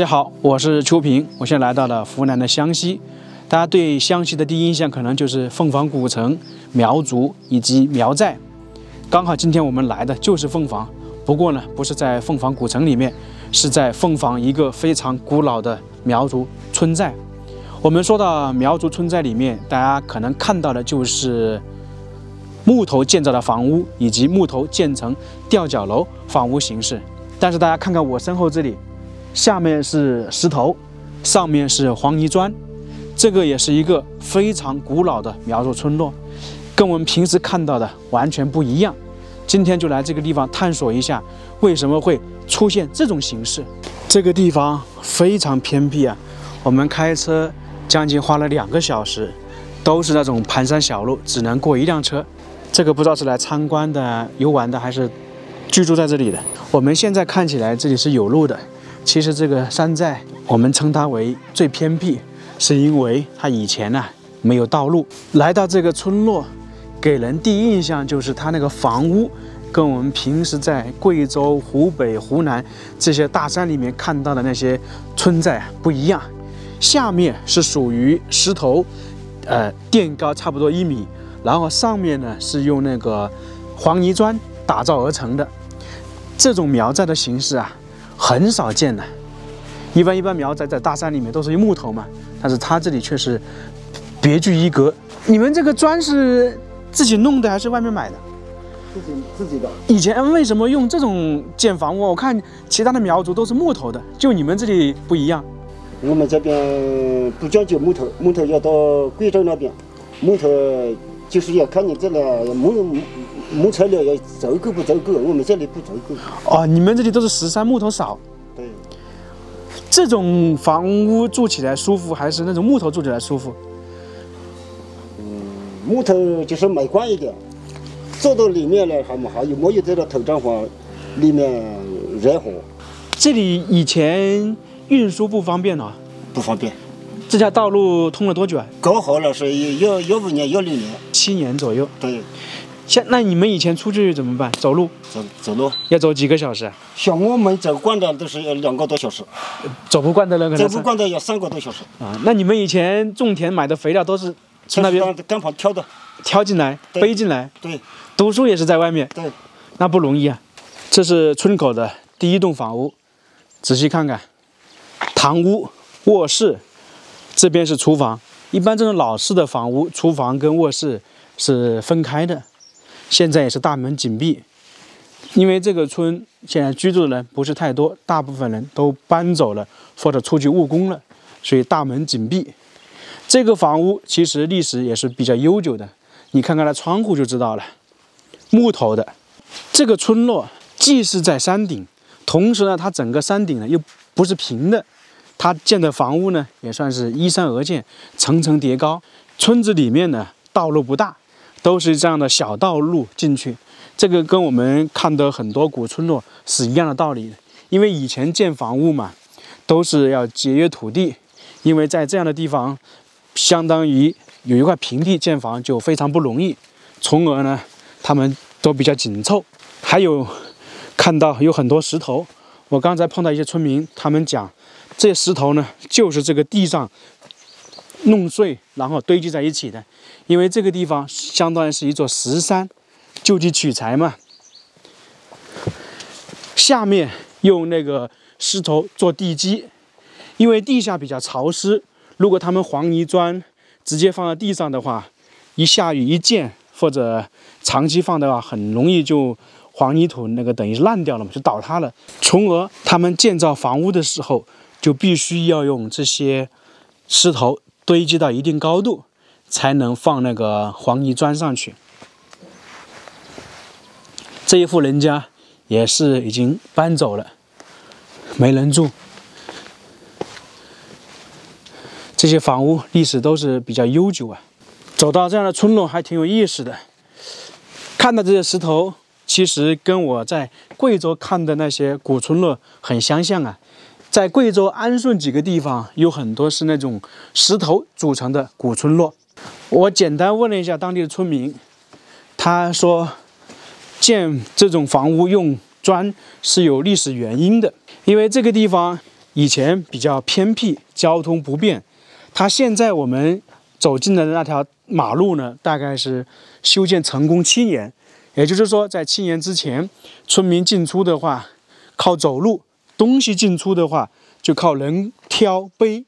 家好，我是秋平，我现在来到了湖南的湘西。大家对湘西的第一印象可能就是凤凰古城、苗族以及苗寨。刚好今天我们来的就是凤凰，不过呢，不是在凤凰古城里面，是在凤凰一个非常古老的苗族村寨。我们说到苗族村寨里面，大家可能看到的就是木头建造的房屋以及木头建成吊脚楼房屋形式。但是大家看看我身后这里，下面是石头，上面是黄泥砖，这个也是一个非常古老的苗族村落，跟我们平时看到的完全不一样。今天就来这个地方探索一下，为什么会出现这种形式。这个地方非常偏僻啊，我们开车将近花了2个小时，都是那种盘山小路，只能过1辆车。这个不知道是来参观的、游玩的，还是居住在这里的。我们现在看起来这里是有路的，其实这个山寨我们称它为最偏僻，是因为它以前没有道路。来到这个村落，给人第一印象就是它那个房屋跟我们平时在贵州、湖北、湖南这些大山里面看到的那些村寨不一样。下面是属于石头，垫高差不多1米，然后上面呢是用那个黄泥砖打造而成的。这种苗寨的形式很少见的。一般苗寨在大山里面都是用木头嘛，但是它这里却是别具一格。你们这个砖是自己弄的还是外面买的？自己的。以前为什么用这种建房屋？我看其他的苗族都是木头的，就你们这里不一样。我们这边不讲究木头，木头要到贵州那边，木头就是要看你这里木材料要足够不足够，我们这里不足够。哦，你们这里都是石山，木头少。对。这种房屋住起来舒服，还是那种木头住起来舒服？木头就是美观一点，坐到里面来还没有这个头帐房里面热和。这里以前运输不方便啊？不方便。这条道路通了多久啊？搞好了是要5年要6年，7年左右。对。那你们以前出去怎么办？走路？走路要走几个小时啊？像我们走惯的都是要2个多小时，走不惯的人可能走不惯的要3个多小时啊。那你们以前种田买的肥料都是从那边干房挑进来，背进来？对。读书也是在外面？对。那不容易啊。这是村口的第1栋房屋，仔细看看，堂屋、卧室，这边是厨房。一般这种老式的房屋，厨房跟卧室是分开的。现在也是大门紧闭，因为这个村现在居住的人不是太多，大部分人都搬走了或者出去务工了，所以大门紧闭。这个房屋其实历史也是比较悠久的，你看看它窗户就知道了，木头的。这个村落既是在山顶，同时呢，它整个山顶呢又不是平的，它建的房屋呢也算是依山而建，层层叠高。村子里面呢道路不大，都是这样的小道路进去，这个跟我们看的很多古村落是一样的道理的。因为以前建房屋嘛，都是要节约土地，因为在这样的地方，相当于有一块平地建房就非常不容易，从而呢，他们都比较紧凑。还有看到有很多石头，我刚才碰到一些村民，他们讲这些石头呢，就是这个地上弄碎，然后堆积在一起的。因为这个地方相当于是一座石山，就地取材嘛。下面用那个石头做地基，因为地下比较潮湿，如果他们黄泥砖直接放在地上的话，一下雨一溅或者长期放的话，很容易就黄泥土那个等于是烂掉了嘛，就倒塌了。从而他们建造房屋的时候，就必须要用这些石头堆积到一定高度，才能放那个黄泥砖上去。这一户人家也是已经搬走了，没人住。这些房屋历史都是比较悠久啊。走到这样的村落还挺有意思的，看到这些石头，其实跟我在贵州看的那些古村落很相像啊。在贵州安顺几个地方有很多是那种石头组成的古村落。我简单问了一下当地的村民，他说建这种房屋用砖是有历史原因的，因为这个地方以前比较偏僻，交通不便。它现在我们走进的那条马路呢，大概是修建成功7年，也就是说，在7年之前，村民进出的话靠走路，东西进出的话就靠人挑背。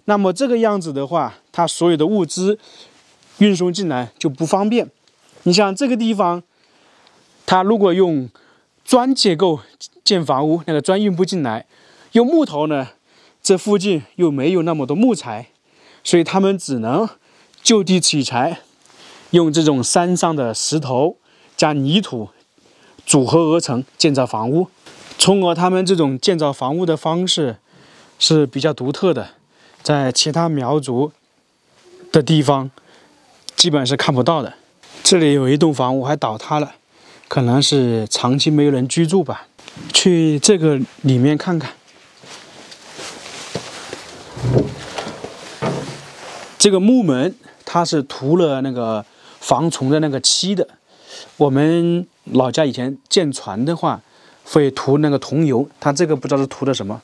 那么这个样子的话，它所有的物资运送进来就不方便。你像这个地方，它如果用砖结构建房屋，那个砖运不进来；用木头呢，这附近又没有那么多木材，所以他们只能就地取材，用这种山上的石头加泥土组合而成建造房屋。从而他们这种建造房屋的方式是比较独特的，在其他苗族的地方基本是看不到的。这里有一栋房屋还倒塌了，可能是长期没有人居住吧。去这个里面看看。这个木门它是涂了那个防虫的那个漆的。我们老家以前建船的话会涂那个桐油，它这个不知道是涂的什么，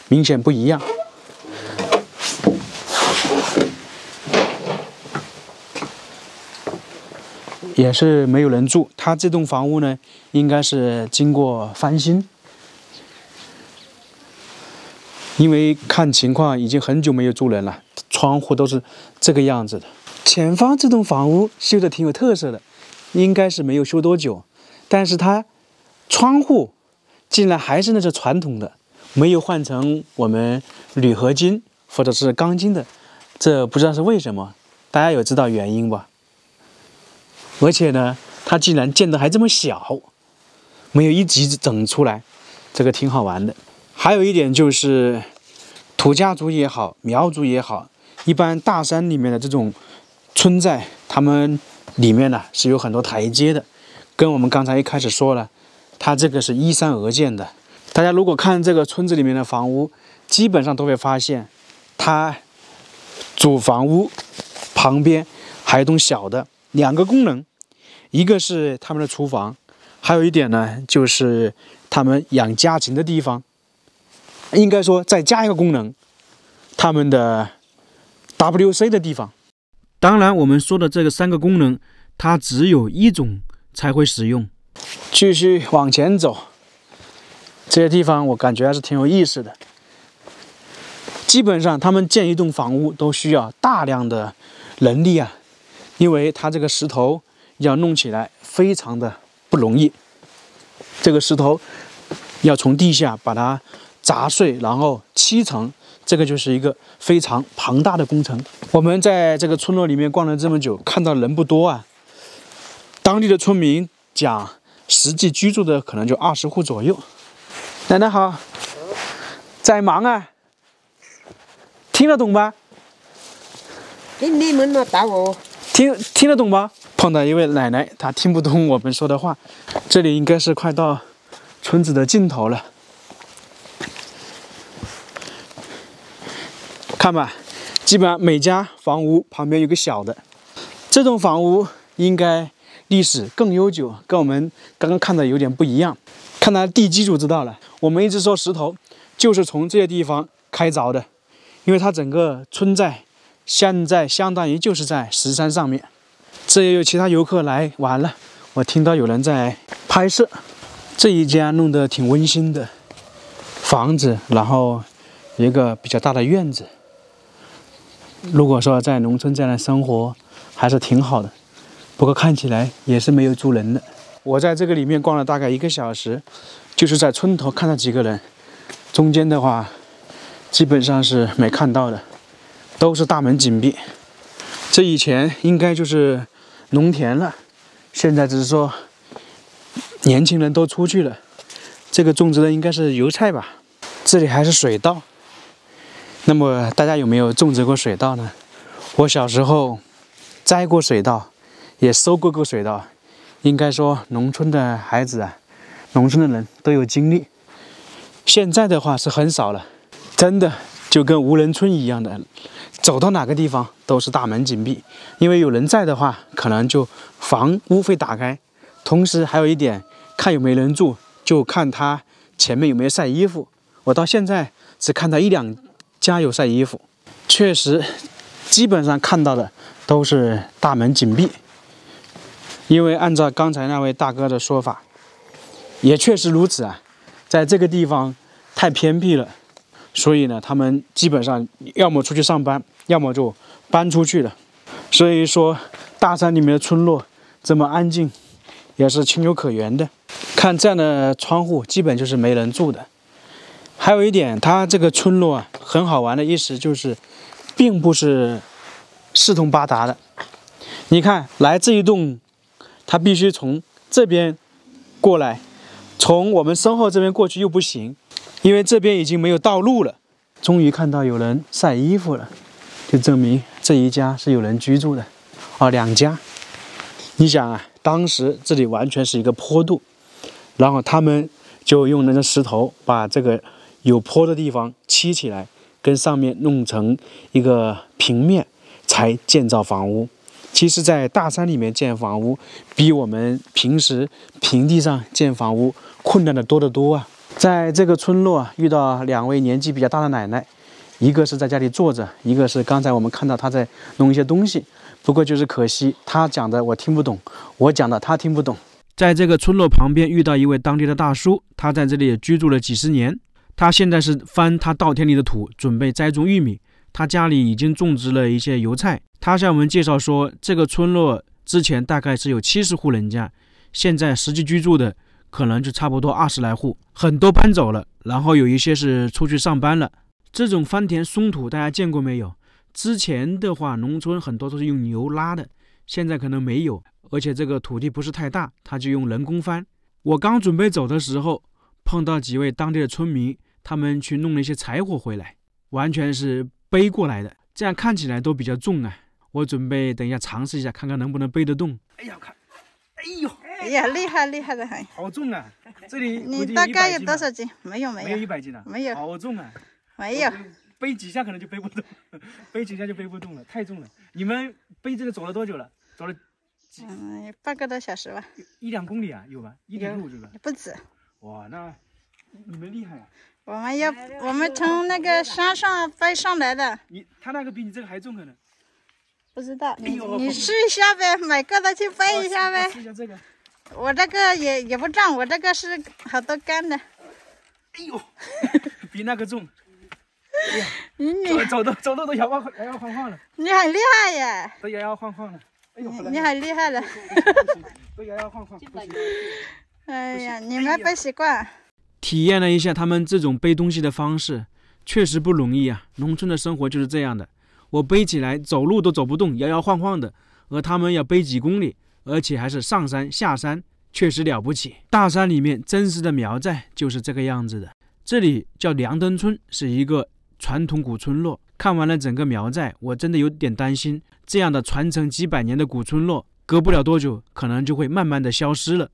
明显不一样。也是没有人住，它这栋房屋呢，应该是经过翻新，因为看情况已经很久没有住人了，窗户都是这个样子的。前方这栋房屋修的挺有特色的，应该是没有修多久，但是它窗户竟然还是那是传统的，没有换成我们铝合金或者是钢筋的，这不知道是为什么，大家有知道原因吧？而且呢，它竟然建得还这么小，没有一级整出来，这个挺好玩的。还有一点就是，土家族也好，苗族也好，一般大山里面的这种村寨，他们里面呢是有很多台阶的，跟我们刚才一开始说了，它这个是依山而建的。大家如果看这个村子里面的房屋，基本上都会发现，它主房屋旁边还有一栋小的，2个功能。一个是他们的厨房，还有一点呢，就是他们养家禽的地方。应该说再加一个功能，他们的 WC 的地方。当然，我们说的这个3个功能，它只有一种才会使用。继续往前走，这些地方我感觉还是挺有意思的。基本上，他们建一栋房屋都需要大量的人力啊，因为它这个石头要弄起来非常的不容易，这个石头要从地下把它砸碎，然后砌成，这个就是一个非常庞大的工程。我们在这个村落里面逛了这么久，看到人不多啊，当地的村民讲，实际居住的可能就20户左右。奶奶好，在忙啊，听得懂吧？你们那打我，听得懂吧？碰到一位奶奶，她听不懂我们说的话。这里应该是快到村子的尽头了，看吧，基本上每家房屋旁边有个小的。这栋房屋应该历史更悠久，跟我们刚刚看的有点不一样。看它地基就知道了。我们一直说石头，就是从这些地方开凿的，因为它整个村寨现在相当于就是在石山上面。这也有其他游客来玩了，我听到有人在拍摄。这一家弄得挺温馨的房子，然后有一个比较大的院子。如果说在农村这样的生活还是挺好的，不过看起来也是没有住人的。我在这个里面逛了大概1个小时，就是在村头看到几个人，中间的话基本上是没看到的，都是大门紧闭。这以前应该就是农田了，现在只是说年轻人都出去了。这个种植的应该是油菜吧。这里还是水稻。那么大家有没有种植过水稻呢？我小时候摘过水稻，也收割过水稻。应该说农村的孩子啊，农村的人都有经历。现在的话是很少了，真的就跟无人村一样的，走到哪个地方都是大门紧闭。因为有人在的话，可能就房屋会打开，同时还有一点，看有没有人住，就看他前面有没有晒衣服。我到现在只看到1-2家有晒衣服。确实，基本上看到的都是大门紧闭，因为按照刚才那位大哥的说法，也确实如此啊，在这个地方太偏僻了，所以呢，他们基本上要么出去上班，要么就搬出去了。所以说，大山里面的村落这么安静，也是情有可原的。看这样的窗户，基本就是没人住的。还有一点，它这个村落啊，很好玩的意思就是，并不是四通八达的。你看，来这一栋，它必须从这边过来，从我们身后这边过去又不行，因为这边已经没有道路了。终于看到有人晒衣服了，就证明这一家是有人居住的。2家。你想啊，当时这里完全是一个坡度，然后他们就用那个石头把这个有坡的地方砌起来，跟上面弄成一个平面，才建造房屋。其实，在大山里面建房屋，比我们平时平地上建房屋困难的多得多啊。在这个村落啊，遇到2位年纪比较大的奶奶，一个是在家里坐着，一个是刚才我们看到她在弄一些东西。不过就是可惜，她讲的我听不懂，我讲的她听不懂。在这个村落旁边遇到一位当地的大叔，他在这里也居住了几十年。他现在是翻他稻田里的土，准备栽种玉米。他家里已经种植了一些油菜。他向我们介绍说，这个村落之前大概是有70户人家，现在实际居住的可能就差不多20来户，很多搬走了，然后有一些是出去上班了。这种翻田松土大家见过没有？之前的话，农村很多都是用牛拉的，现在可能没有，而且这个土地不是太大，他就用人工翻。我刚准备走的时候，碰到几位当地的村民，他们去弄了一些柴火回来，完全是背过来的，这样看起来都比较重啊。我准备等一下尝试一下，看看能不能背得动。哎呀，看，哎呀，厉害的很，好重啊！这里你大概有多少斤？没有100斤了，没有，好重啊！没有，背几下可能就背不动，背几下就背不动了，太重了。你们背这个走了多久了？走了半个多小时吧。1-2公里啊，有吧？1里路是吧？不止。哇，那你们厉害啊！我们从那个山上背上来的。他那个比你这个还重可能。不知道，你试一下呗，每个都去背一下呗。试一下这个。我这个也不重，我这个是好多杆的。哎呦，比那个重。哎呀，你走的都摇摇晃晃了。你很厉害耶！都摇摇晃晃了。哎呦，你很厉害了。都摇摇晃晃。哎呀，你没背习惯。体验了一下他们这种背东西的方式，确实不容易啊。农村的生活就是这样的，我背起来走路都走不动，摇摇晃晃的，而他们要背几公里，而且还是上山下山，确实了不起。大山里面真实的苗寨就是这个样子的。这里叫梁登村，是一个传统古村落。看完了整个苗寨，我真的有点担心，这样的传承几百年的古村落，隔不了多久可能就会慢慢的消失了。